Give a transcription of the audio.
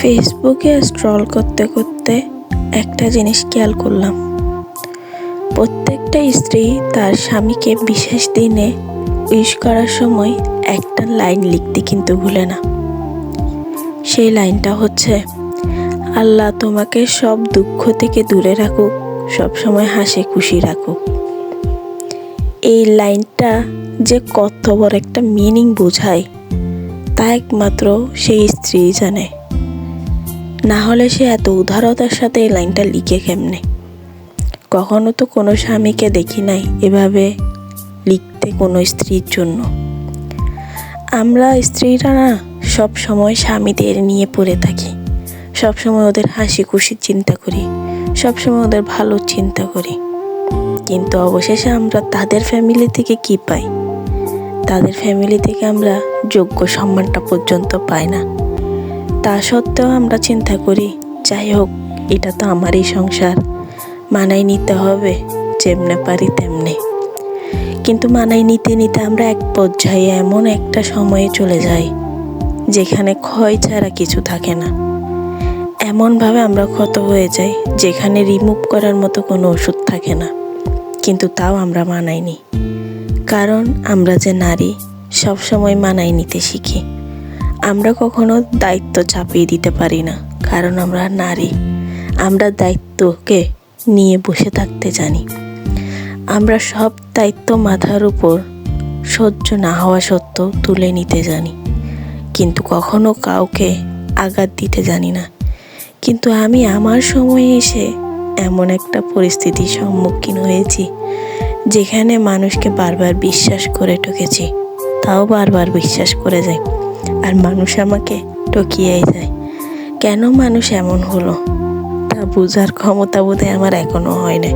ফেসবুকে স্ক্রল করতে করতে একটা জিনিস খেয়াল করলাম, প্রত্যেকটা স্ত্রী তার স্বামীকে বিশেষ দিনে উইশ করার সময় একটা লাইন লিখতে কিন্তু ভুলে না। সেই লাইনটা হচ্ছে, আল্লাহ তোমাকে সব দুঃখ থেকে দূরে রাখুক, সবসময় হাসি খুশি রাখুক। এই লাইনটা যে কত বড় একটা মিনিং বোঝায় তা একমাত্র সেই স্ত্রী জানে, না হলে সে এত উদারতার সাথে এই লাইনটা লিখে কেমনে। কখনো তো কোনো স্বামীকে দেখি নাই এভাবে লিখতে কোনো স্ত্রীর জন্য। আমরা স্ত্রীরা না সব সময় স্বামীদের নিয়ে পড়ে থাকি, সব সময় ওদের হাসি খুশির চিন্তা করি, সব সময় ওদের ভালো চিন্তা করি, কিন্তু অবশেষে আমরা তাদের ফ্যামিলি থেকে কি পাই? তাদের ফ্যামিলি থেকে আমরা যোগ্য সম্মানটা পর্যন্ত পাই না। তা সত্ত্বেও আমরা চিন্তা করি, যাই হোক এটা তো আমারই সংসার, মানায় নিতে হবে, যেমনে পারি তেমনে। কিন্তু মানায় নিতে নিতে আমরা এক পর্যায়ে এমন একটা সময়ে চলে যাই যেখানে ক্ষয় ছাড়া কিছু থাকে না। এমনভাবে আমরা ক্ষত হয়ে যাই যেখানে রিমুভ করার মতো কোনো ওষুধ থাকে না, কিন্তু তাও আমরা মানাই নিই। কারণ আমরা যে নারী, সবসময় মানায় নিতে শিখি। আমরা কখনো দায়িত্ব চাপিয়ে দিতে পারি না, কারণ আমরা নারী। আমরা দায়িত্বকে নিয়ে বসে থাকতে জানি। আমরা সব দায়িত্ব মাথার উপর সহ্য না হওয়া সত্ত্বেও তুলে নিতে জানি, কিন্তু কখনো কাউকে আঘাত দিতে জানি না। কিন্তু আমি আমার সময়ে এসে এমন একটা পরিস্থিতির সম্মুখীন হয়েছি যেখানে মানুষকে বারবার বিশ্বাস করে ঠকেছি, তাও বারবার বিশ্বাস করে যায়, আর মানুষ আমাকে ঠকিয়েই যায়। কেন মানুষ এমন হলো তা বোঝার ক্ষমতা বোধহয় আমার এখনো হয় না।